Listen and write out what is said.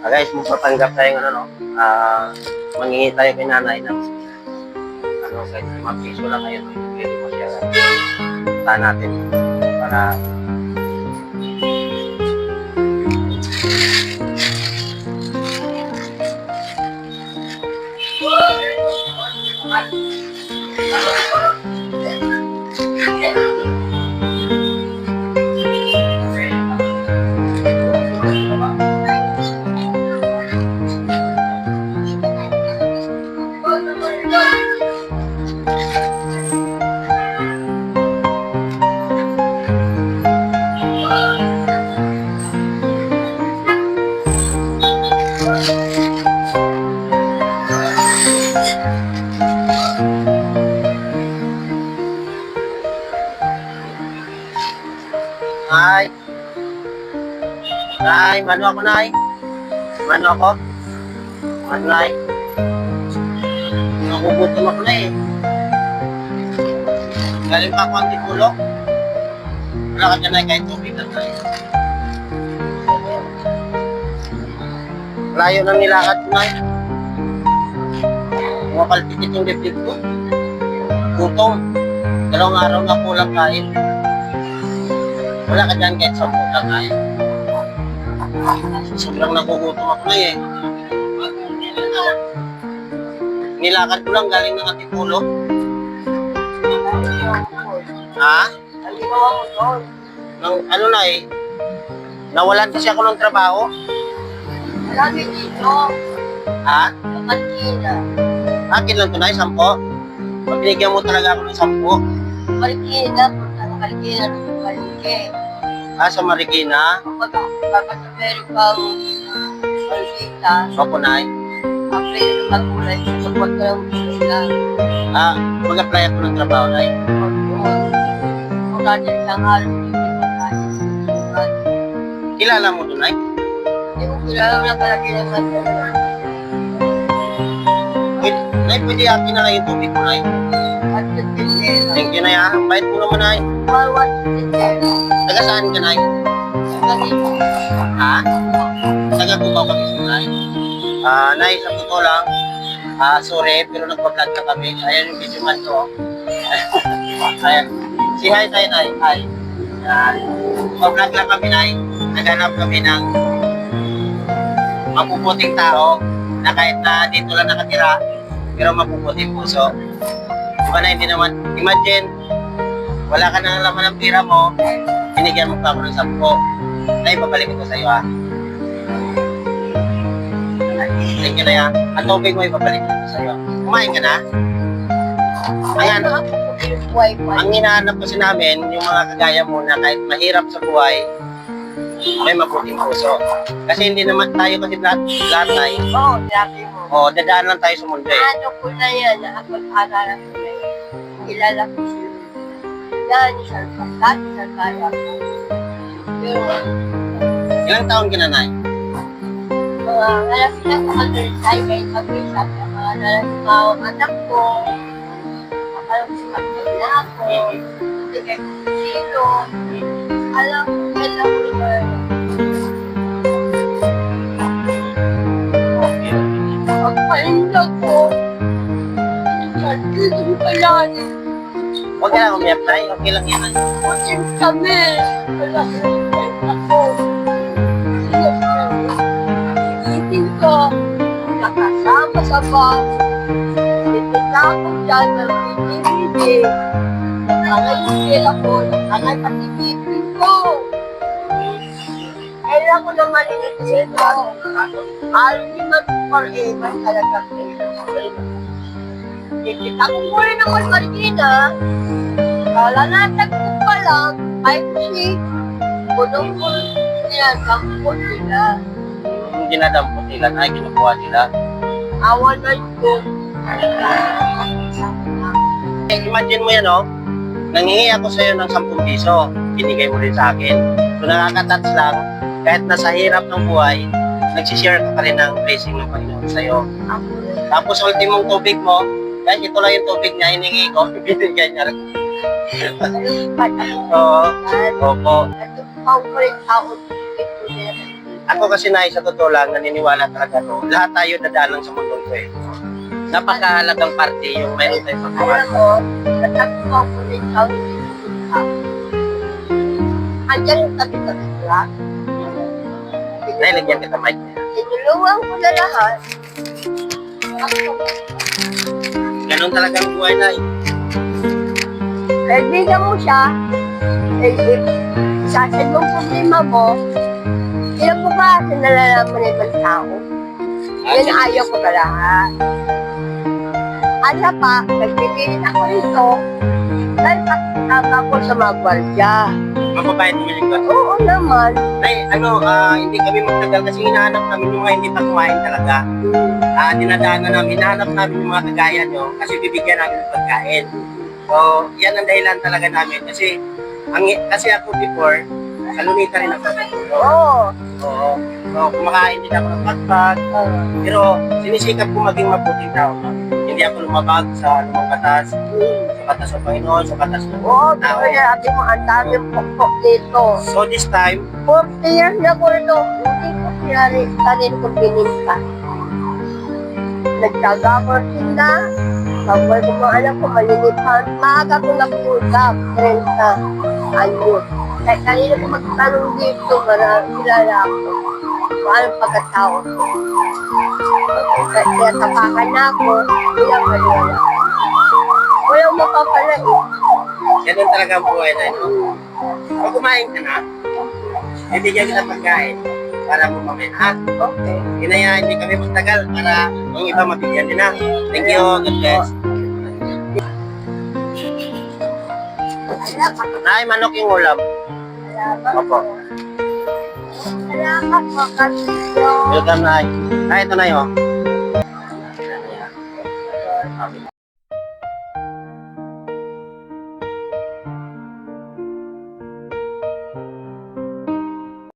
Guys, magpapanggap tayo ng ano, mangingi tayo kay nanay ng ano, kahit 5 piso lang ngayon, pwede mo siya tahan natin para Nay, Nay, mano ako, Nay? Mano ako? Mano, Nay? Nakugutom ako na eh. Galing pa ako ang tipulo. Wala ka dyan, Nay, kahit tubig na, Nay. Layo ng nilakad ko, Nay. Mumakalpitit yung dibdib ko. Gutom. 2 araw na kulang kain. Wala ka dyan kahit 10 lang kain. Sobrang nagugutom ako na eh. Nilakad ko lang galing ng Antipulo. Ha? Nang, ano na eh. Nawalan kasi ako ng trabaho. Lagi dito. Ha? Sa kantina. Akin lang ito na 10. Pag binigyan mo talaga ako ng 10. Kantina. Punta sa kantina. Sa kantina. Sa Marikina. Kapag meron kang kantina. Opo, Nay. Apply na ng kulay. Kapag ka lang kulay na. Mag-apply ako ng trabaho, Nay. Kung natin lang araw. Kilala mo ito, Nay? Hindi mo kilala na palagi naman. Nay, pwede akin na lang yung tubig ko, Nay. At yung tindera. Thank you, Nay. Ang bait mo naman, Nay. Bawat tindera. Taga saan ka, Nay? Ganito. Ha? Taga Cubao kami sa Nay. Nay, sa totoo lang, sorry, pero nagpa-vlog na kami. Ayan yung video man to. Ayan. Si hi tayo, Nay. Hi. Nagpa-vlog lang kami, Nay. Naghanap kami ng mapuputing tao na kahit na dito lang nakatira, pero mapuputing puso. Diba, Nay, hindi naman, imagine, wala ka nang laman ng pira mo, binigyan mo pa ako ng 10. Nay, babalik ko sa iyo, ha? Thank you, Nay, ha? Ang tubig mo, ibabalik ko sa iyo. Kumain ka na? Ayan, ang hinahanap kasi namin, yung mga kagaya mo na kahit mahirap sa buhay, may mabuting puso. Kasi hindi naman tayo kasi lahat, Nay. Oo, sabi mo. Dadaan lang tayo sa mundo, eh. Ano ko na yan, nakapag-aralan ko na yan. Kilala ko siya. Yan, isang pagkat, isang kaya ko. Pero, Ilang taon ka na, Nay? mga malapit na sa underside, kahit mag-isap na mga nalagmawang anak ko, makalang na ako, hindi kahit sino, alam ko, kailan ko naman. Pagpalinda ko, dito pala, Huwag ka lang umiyak, Nay. Okay lang yan, Nay. putin kami, wala ko, itin ko, nakasama sa bus, itin ako dyan ng pinibili, nakangayipil ako, nakangayipatipipin ko. Kailan ko naman initin ko, ultimate forever talaga kayo. Ikita ko muli naman Marikina, kalanatag ko pa lang, 5G, punong-puno niya, kampot nila. Yung dinadampot nila, Nay, kinukuha nila. Awan na yun. Imagine mo yan, nangingi ako sa'yo ng 10 piso. Binigay mo rin sa akin. So nakaka-touch lang, kahit nasa hirap ng buhay, nagsishare ka pa rin ng blessing ng Panginoon sa'yo. Tapos ultimong tubig mo, guys, ito lang yung tubig niya, hiningi ko, binigay niya rin. Oo, opo. Ako kasi na sa totoo lang, naniniwala talaga to. Lahat tayo dadalang sa mundong to eh. Napakahalagang parte yung mayroon tayong Alam pagmamahal. mo, natagpo ako din sa andyan yung tabi-tabi sila. Nailigyan kita, Mike. Tinulungan ko na lahat. Ganun talaga ang buhay na Kaibigan mo siya, sasin mong problema mo, ilang mo ba nalalaman ng ibang tao? Yan ayaw ko na lahat. Ano pa, nagpipilin ako rito, dahil pakitama ko sa mga gwardiya. Mababayad mo yung gato. Oo naman. Nay, hindi kami magtagal kasi hinahanap namin yung mga hindi pa kumain talaga. Dinadaanan namin, hinahanap namin yung mga kagaya nyo kasi bibigyan namin ng pagkain. So, yan ang dahilan talaga namin kasi kasi ako before, salunita rin ako. Oo. Oo. So, kumakain din ako ng pagpag. Pero sinisikap ko maging mabuting tao. Hindi ako lumabag sa anumang batas, sa batas ng Panginoon, sa batas ng Oo, tao. kaya sabi mo, ang daming pokpok dito. So this time, 40 years na ko rito, hindi ko sarili ko bininta. Nagtaga ko sila, bagoy ko mga anak ko, malilipan. Maaga ko nag-usap, 30 anyos. Kaya kanina ko magtanong dito, para kilala ako. Kung anong pagkatao ko. Kaya tapakan na ako, bilang maniwala. Walang mapapala eh. ganun talaga ang buhay na ito. Pag kumain ka na, bibigyan kita pagkain para mo mamaya. Ha? Okay. Hinayaan hindi kami magtagal para yung iba mabigyan din na. Thank you, God bless. Nay, manok yung ulam. Salamat Opo. po. Salamat po, Kapityo. Welcome, Nay. Ito na yun.